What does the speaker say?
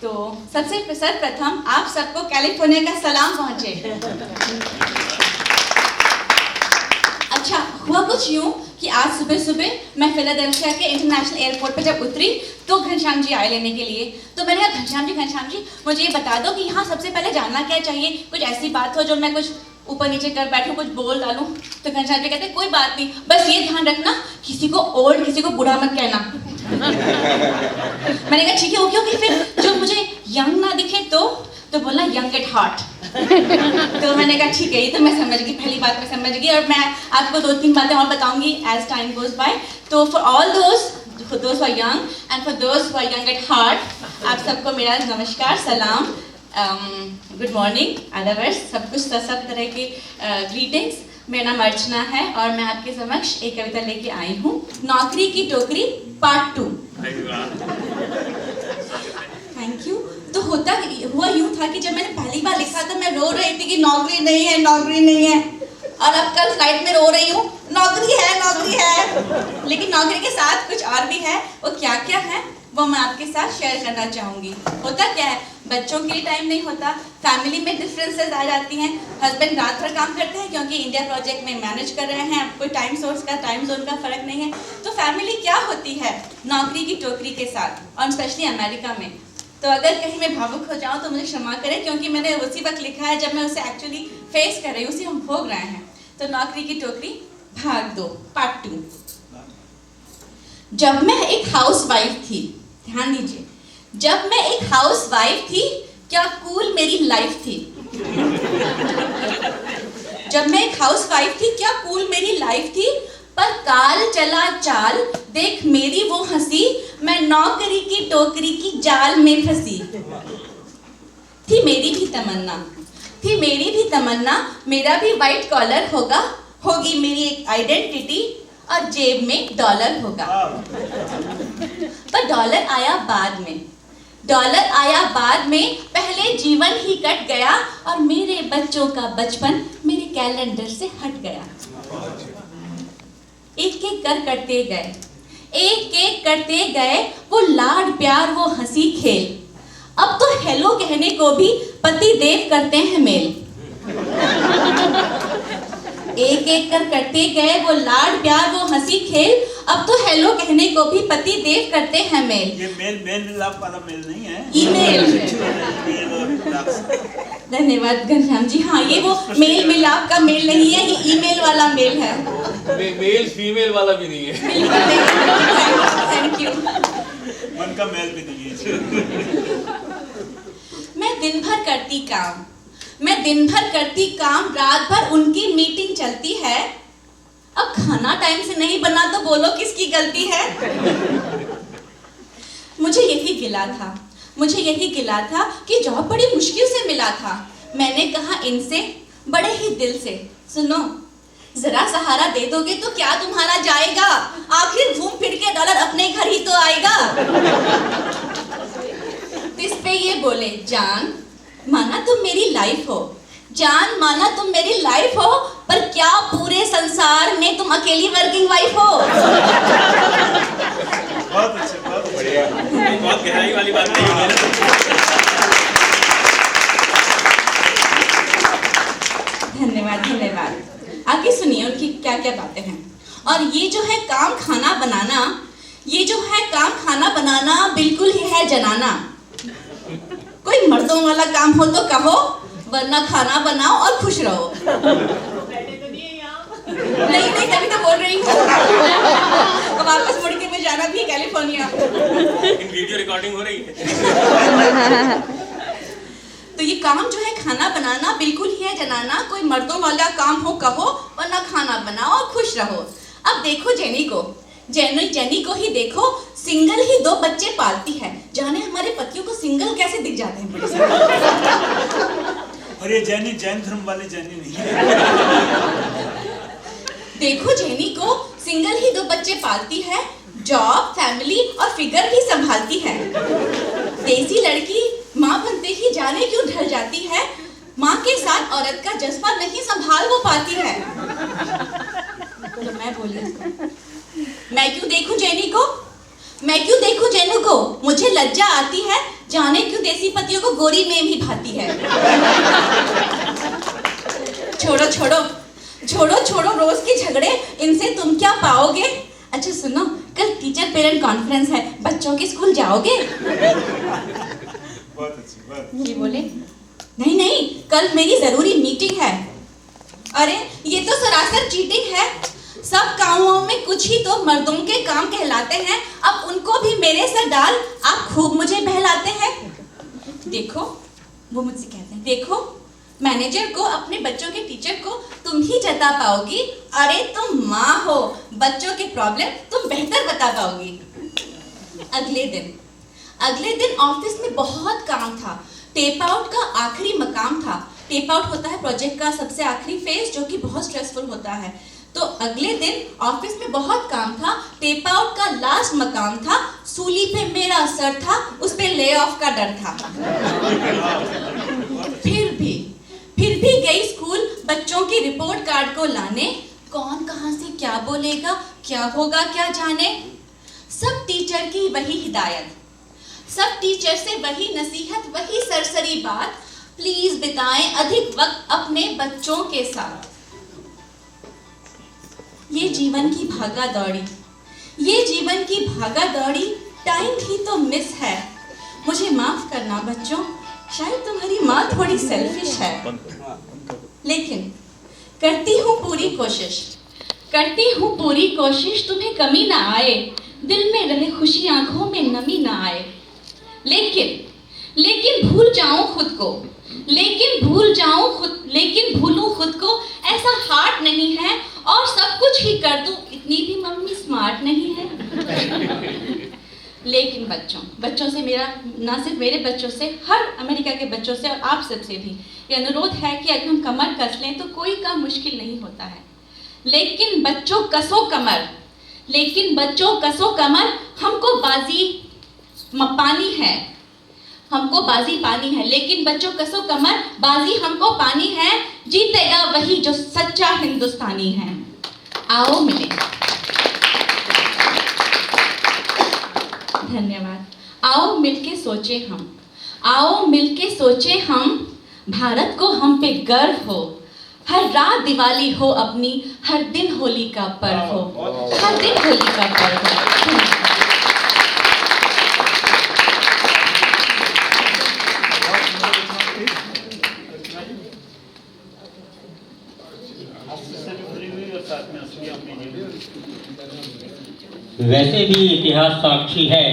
तो सबसे सर्वप्रथम आप सबको कैलिफोर्निया का सलाम पहुंचे। अच्छा, हुआ कुछ यूं कि आज सुबह सुबह मैं फिलाडेल्फिया के इंटरनेशनल एयरपोर्ट पे जब उतरी तो घनश्याम जी आए लेने के लिए। तो मैंने कहा घनश्याम जी मुझे ये बता दो कि यहाँ सबसे पहले जानना क्या चाहिए, कुछ ऐसी बात हो जो मैं कुछ ऊपर नीचे कर बैठूं, कुछ बोल डालूं। तो घनश्याम जी कहते कोई बात नहीं, बस ये ध्यान रखना किसी को ओल्ड किसी को बूढ़ा मत कहना। मैंने कहा ठीक है ओके ओके। फिर जो मुझे यंग ना दिखे तो बोला यंग एट हार्ट। तो मैंने कहा ठीक है, ये तो मैं समझ गई, पहली बात मैं समझ गई। और मैं आपको 2-3 बातें और बताऊंगी एज टाइम गोज बाय। तो फॉर ऑल दोस्त who are young and for दोस्त who are young at heart, आप सबको मेरा नमस्कार, सलाम, गुड मॉर्निंग, आदावर्स, सब तरह के ग्रीटिंग्स। मेरा नाम अर्चना है और मैं आपके समक्ष एक कविता लेके आई हूँ, नौकरी की टोकरी पार्ट 2। Thank you. तो हुआ यूं था कि जब मैंने पहली बार लिखा था मैं रो रही थी कि नौकरी नहीं है, और अब कल फ्लाइट में रो रही हूँ नौकरी है। लेकिन नौकरी के साथ कुछ और भी है, वो क्या क्या है वो मैं आपके साथ शेयर करना चाहूँगी। होता क्या है, बच्चों के लिए टाइम नहीं होता, फैमिली में डिफरेंसेस आ जाती हैं, हस्बैंड रात भर काम करते हैं क्योंकि इंडिया प्रोजेक्ट में मैनेज कर रहे हैं, कोई टाइम जोन का फर्क नहीं है। तो फैमिली क्या होती है नौकरी की टोकरी के साथ, और स्पेशली अमेरिका में। तो अगर कहीं मैं भावुक हो जाऊँ तो मुझे क्षमा करें, क्योंकि मैंने उसी वक्त लिखा है जब मैं उसे एक्चुअली फेस कर रही हूँ, उसी हम भोग रहे हैं। तो नौकरी की टोकरी भाग 2 पार्ट 2। जब मैं एक हाउसवाइफ थी, ध्यान दीजिए, जब मैं एक हाउसवाइफ थी क्या कूल मेरी लाइफ थी। जब मैं एक हाउसवाइफ थी क्या कूल मेरी लाइफ थी, पर काल चला चाल देख मेरी वो हंसी, मैं नौकरी की टोकरी की जाल में फंसी। थी मेरी भी तमन्ना, मेरा भी वाइट कॉलर होगा, होगी मेरी एक आइडेंटिटी और जेब में डॉलर होगा। पर डॉलर आया बाद में, पहले जीवन ही कट गया और मेरे बच्चों का बचपन मेरे कैलेंडर से हट गया। एक एक करते गए वो लाड प्यार, वो हंसी खेल, अब तो हेलो कहने को भी पति देव करते हैं मेल। एक एक करते गए वो लाड प्यार, वो हंसी खेल, अब तो हेलो कहने को भी पति देव करते हैं मेल। ये मेल मिलाप वाला मेल नहीं है, ईमेल। धन्यवाद घनश्याम जी। हाँ, ये वो मेल मिलाप का मेल नहीं है, ये ईमेल वाला मेल है। मेल फीमेल वाला भी नहीं है। बिल्कुल नहीं। Thank you. मन का मेल भी नहीं है। मैं दिन भर करती काम, रात भर उनकी मीटिंग चलती है। अब खाना टाइम से नहीं बना तो बोलो किसकी गलती है। मुझे यही गिला था कि जॉब बड़ी मुश्किल से मिला था। मैंने कहा इनसे बड़े ही दिल से, सुनो जरा सहारा दे दोगे तो क्या तुम्हारा जाएगा, आखिर घूम फिर के डॉलर अपने घर ही तो आएगा। तो इस पे ये बोले, जान माना तुम मेरी लाइफ हो, पर क्या पूरे संसार में तुम अकेली वर्किंग वाइफ हो। बहुत अच्छे, बहुत बढ़िया, बहुत गहराई वाली बात कही उन्होंने। धन्यवाद। आगे सुनिए उनकी क्या क्या बातें हैं। और ये जो है काम खाना बनाना बिल्कुल ही है जनाना। कोई मर्दों वाला काम हो तो कहो, वरना खाना बनाओ और खुश रहो। नहीं तभी तो बोल रही हूँ। अब वापस मुड़ के मैं जाना भी है कैलिफोर्निया। इन वीडियो रिकॉर्डिंग हो रही है। तो ये काम जो है खाना बनाना बिल्कुल ही है जनाना, कोई मर्दों वाला काम हो कहो, वरना खाना बनाओ और खुश रहो। अब देखो जेनी को ही देखो, सिंगल ही 2 बच्चे पालती है। जाने हमारे पतियों को सिंगल कैसे दिख जाते हैं बड़े सारे। और ये जैनी जैन धर्म वाले जैनी नहीं है। देखो जेनी को सिंगल ही 2 बच्चे पालती है, जॉब, फैमिली और फिगर भी संभालती है। देसी लड़की माँ बनते ही जाने क्यों ढल जाती है, माँ के साथ औरत का जज्बा नहीं संभाल वो पाती है। तो मैं बोली, मैं क्यों देखूं जेनी को, मुझे लज्जा आती है जाने क्यों देसी पतियों को गोरी में भी भाती है। छोड़ो छोड़ो छोड़ो छोड़ो रोज के झगड़े, इनसे तुम क्या पाओगे। अच्छा सुनो, कल टीचर पेरेंट कॉन्फ्रेंस है, बच्चों के स्कूल जाओगे? बहुत अच्छी बात। ये बोले नहीं नहीं, कल मेरी जरूरी मीटिंग है। अरे ये तो सरासर चीटिंग है। सब कामों में कुछ ही तो मर्दों के काम कहलाते हैं, अब उनको भी मेरे सर डाल आप खूब मुझे बहलाते हैं। देखो, वो मुझसे कहते हैं, देखो मैनेजर को अपने बच्चों के टीचर को तुम ही जता पाओगी। अरे तुम माँ हो, बच्चों के प्रॉब्लम तुम बेहतर बता पाओगी। अगले दिन ऑफिस में बहुत काम था। टेप आउट का आखिरी मकाम था। टेप आउट होता है प्रोजेक्ट का सबसे आखिरी फेज, जो कि बहुत स्ट्रेसफुल होता है। तो अगले दिन ऑफिस में बहुत काम था। टेप आउट का लास्ट मकाम था। सूली पे मेरा सर था, उस पे ले ऑफ का डर था। फिर भी गई स्कूल बच्चों की रिपोर्ट कार्ड को लाने। कौन कहां से क्या बोलेगा, क्या होगा क्या जाने। सब टीचर की वही हिदायत, सब टीचर से वही नसीहत, वही सरसरी बात, प्लीज बिताएं अधिक वक्त अपने बच्चों के साथ। ये जीवन की भागा दौड़ी, टाइम ही तो मिस है। मुझे माफ करना बच्चों, शायद तुम्हारी माँ थोड़ी सेल्फिश है, लेकिन करती हूँ पूरी कोशिश तुम्हें कमी ना आए, दिल में रहे खुशी, आंखों में नमी ना आए। लेकिन भूलूं खुद को, ऐसा हार्ट नहीं है, और सब कुछ ही कर दूं, इतनी भी मम्मी स्मार्ट नहीं है। लेकिन बच्चों से मेरा, ना सिर्फ मेरे बच्चों से, हर अमेरिका के बच्चों से और आप सबसे भी ये अनुरोध है कि अगर हम कमर कस लें तो कोई काम मुश्किल नहीं होता है। लेकिन बच्चों कसो कमर, हमको बाजी पानी है। लेकिन बच्चों कसो कमर, बाजी हमको पानी है, जीतेगा वही जो सच्चा हिंदुस्तानी है। आओ मिले। धन्यवाद। आओ मिलके सोचे हम, भारत को हम पे गर्व हो, हर रात दिवाली हो अपनी, हर दिन होली का पर्व हो, हर दिन होली का पर्व हो। वैसे भी इतिहास साक्षी है